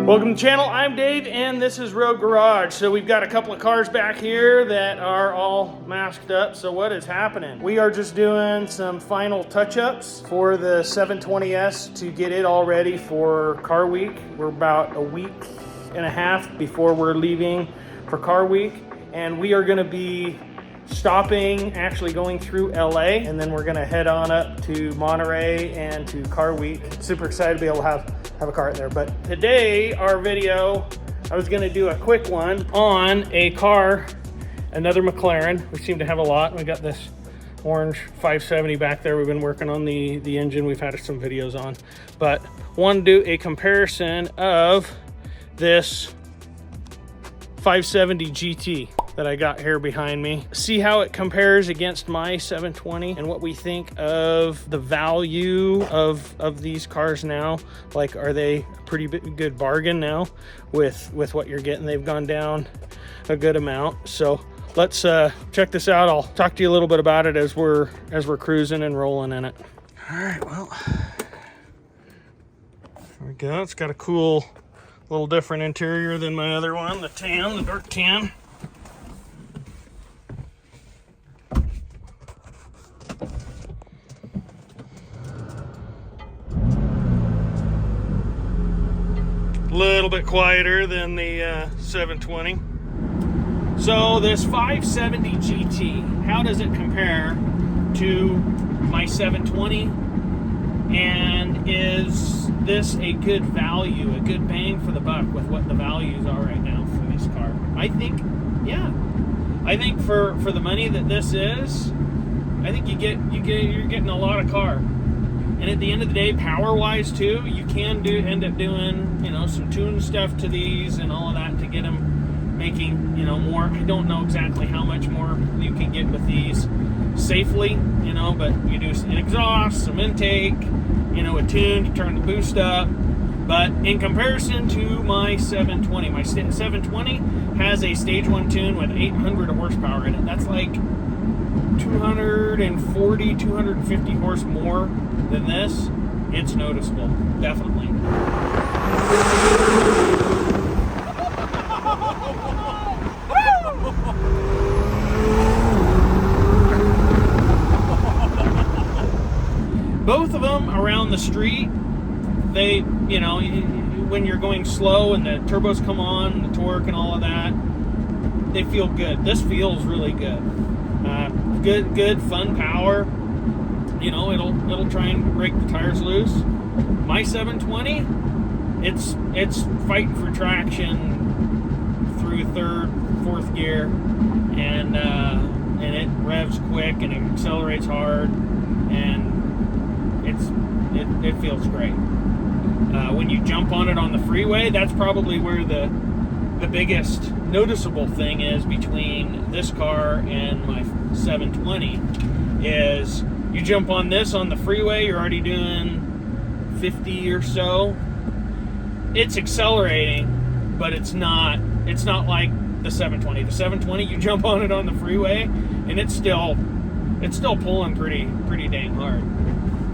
Welcome to the channel, I'm Dave and this is Road Garage. So we've got a couple of cars back here that are all masked up. So what is happening? We are just doing some final touch-ups for the 720S to get it all ready for car week. We're about a week and a half before we're leaving for car week. And we are gonna be stopping, actually going through LA, and then we're gonna head on up to Monterey and to car week. Super excited to be able to have a car in there. But today, our video, I was gonna do a quick one on a car, another McLaren. We seem to have a lot. We got this orange 570 back there. We've been working on the engine. We've had some videos on, but want to do a comparison of this 570 GT that I got here behind me. See how it compares against my 720 and what we think of the value of these cars now. Like, are they a pretty good bargain now with what you're getting? They've gone down a good amount. So let's check this out. I'll talk to you a little bit about it as we're cruising and rolling in it. All right, well, there we go. It's got a cool, little different interior than my other one, the tan, the dark tan. A little bit quieter than the 720. So this 570 GT, how does it compare to my 720? And is this a good value, a good bang for the buck with what the values are right now for this car? I think, yeah. I think for the money that this is, I think you're getting a lot of car. And at the end of the day, power-wise too, you can end up doing, you know, some tune stuff to these and all of that to get them making, you know, more. I don't know exactly how much more you can get with these safely, you know, but you do an exhaust, some intake, you know, a tune to turn the boost up. But in comparison to my 720, my 720 has a stage 1 tune with 800 horsepower in it. That's like 240, 250 horse more than this. It's noticeable, definitely. Both of them around the street, they, you know, when you're going slow and the turbos come on, the torque and all of that, they feel good. This feels really good. Good fun power. You know, it'll try and break the tires loose. My 720, it's fighting for traction through third, fourth gear, and it revs quick and it accelerates hard, and it feels great. When you jump on it on the freeway, that's probably where the biggest noticeable thing is between this car and my 720 is you jump on this on the freeway, you're already doing 50 or so. It's accelerating, but it's not like the 720. The 720, you jump on it on the freeway and it's still pulling pretty dang hard.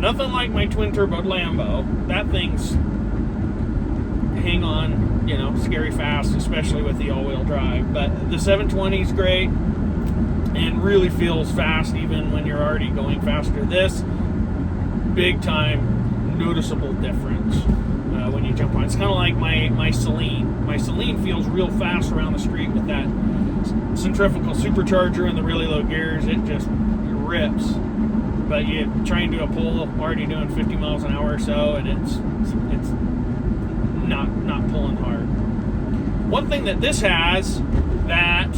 Nothing like my twin turbo Lambo. That thing's hang on, you know, scary fast, especially with the all-wheel drive. But the 720 is great and really feels fast even when you're already going faster. This, big time, noticeable difference when you jump on. It's kind of like my Celine. My Celine feels real fast around the street with that centrifugal supercharger and the really low gears. It just rips. But you try and do a pull, already doing 50 miles an hour or so, and it's not pulling hard. One thing that this has that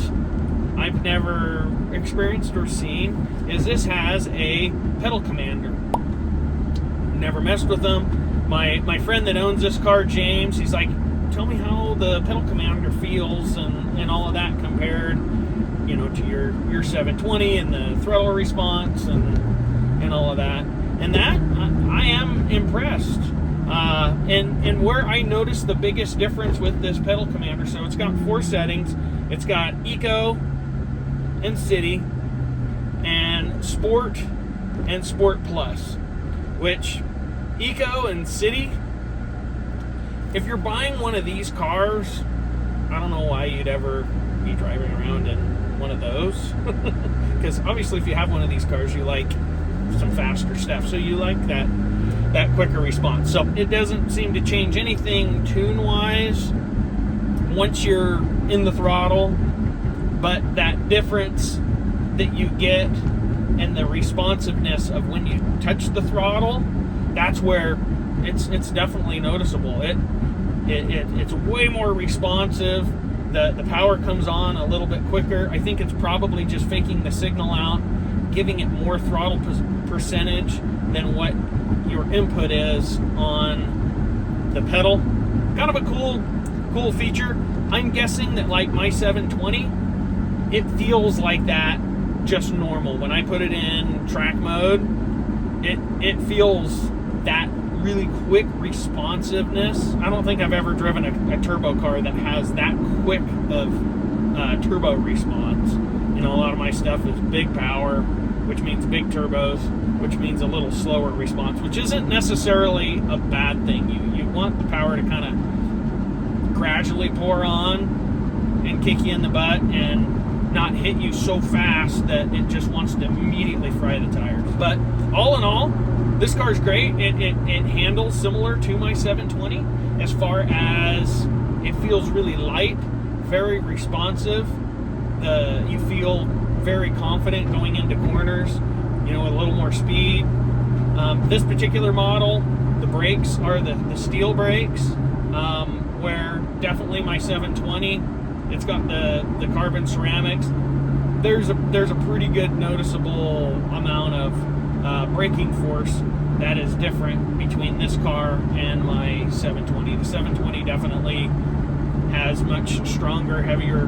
I've never experienced or seen is this has a pedal commander. Never messed with them. My friend that owns this car, James, he's like, tell me how the pedal commander feels and all of that compared, you know, to your 720 and the throttle response and all of that. And that, I am impressed. And where I noticed the biggest difference with this pedal commander, so it's got 4 settings. It's got Eco and City and Sport and Sport Plus, which Eco and City if you're buying one of these cars, I don't know why you'd ever be driving around in one of those. Because obviously if you have one of these cars, you like some faster stuff. So you like that quicker response. So it doesn't seem to change anything tune-wise once you're in the throttle. But that difference that you get and the responsiveness of when you touch the throttle, that's where it's definitely noticeable. It's way more responsive. The power comes on a little bit quicker. I think it's probably just faking the signal out, giving it more throttle percentage than what your input is on the pedal. Kind of a cool feature. I'm guessing that like my 720, it feels like that just normal. When I put it in track mode, it feels that really quick responsiveness. I don't think I've ever driven a turbo car that has that quick of turbo response. You know, a lot of my stuff is big power, which means big turbos, which means a little slower response, which isn't necessarily a bad thing. You want the power to kind of gradually pour on and kick you in the butt and not hit you so fast that it just wants to immediately fry the tires. But all in all, this car's great. It handles similar to my 720 as far as it feels really light, very responsive. You feel very confident going into corners, you know, with a little more speed. This particular model, the brakes are the steel brakes, where definitely my 720, it's got the carbon ceramics. There's a pretty good noticeable amount of braking force that is different between this car and my 720. The 720 definitely has much stronger, heavier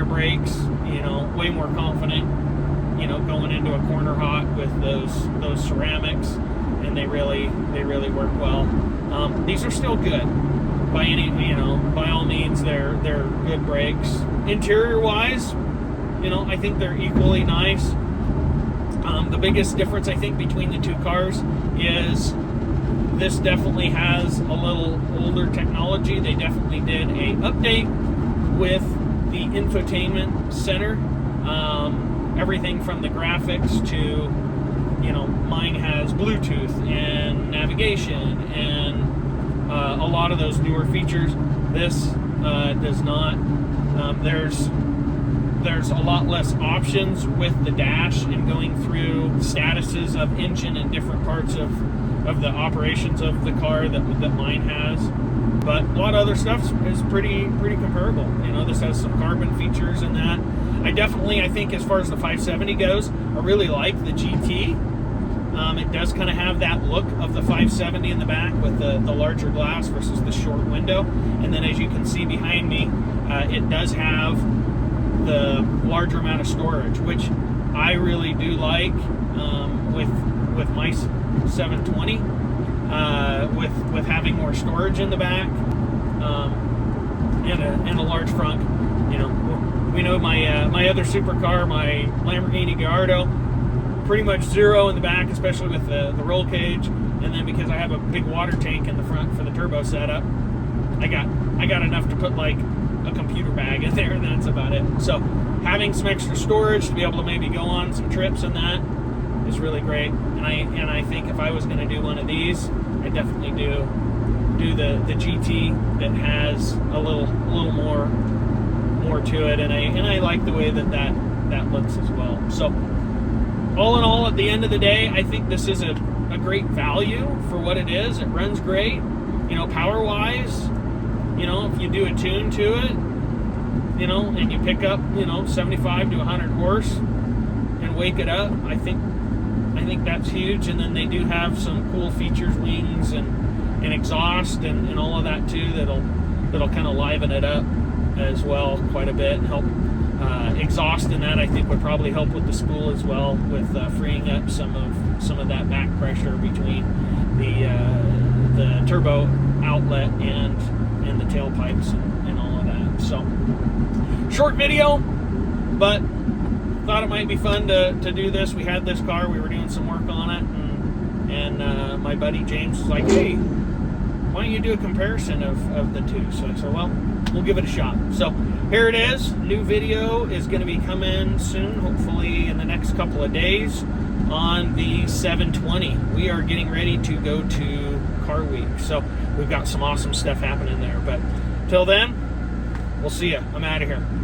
brakes, you know, way more confident, you know, going into a corner hot with those ceramics, and they really work well. These are still good by all means. They're good brakes. Interior wise, you know, I think they're equally nice. The biggest difference I think between the two cars is this definitely has a little older technology. They definitely did a update with the infotainment center. Everything from the graphics to, you know, mine has Bluetooth and navigation and a lot of those newer features. This does not. There's a lot less options with the dash and going through statuses of engine and different parts of the operations of the car that mine has. But a lot of other stuff is pretty comparable. You know, this has some carbon features in that. I think as far as the 570 goes, I really like the GT. It does kind of have that look of the 570 in the back with the larger glass versus the short window. And then as you can see behind me, it does have the larger amount of storage, which I really do like with my 720, with having more storage in the back and a large front. You know, we know my other supercar, my Lamborghini Gallardo, pretty much zero in the back, especially with the roll cage. And then because I have a big water tank in the front for the turbo setup, I got enough to put like a computer bag in there, and that's about it. So having some extra storage to be able to maybe go on some trips and that is really great. And I think if I was going to do one of these, I definitely do the GT that has a little more to it, and I like the way that looks as well. So all in all, at the end of the day, I think this is a great value for what it is. It runs great, you know, power wise. You know, if you do a tune to it, you know, and you pick up, you know, 75 to 100 horse and wake it up, I think that's huge. And then they do have some cool features, wings and exhaust and all of that too, that'll kind of liven it up as well quite a bit and help. Exhaust in that I think would probably help with the spool as well, with freeing up some of that back pressure between the turbo outlet and the tailpipes and all of that. So short video, but thought it might be fun to do this. We had this car, we were doing some work on it, and my buddy James was like, hey, why don't you do a comparison of the two? So I said, well, we'll give it a shot. So here it is. New video is going to be coming soon, hopefully in the next couple of days, on the 720. We are getting ready to go to Car Week, so we've got some awesome stuff happening there. But till then, we'll see ya. I'm out of here.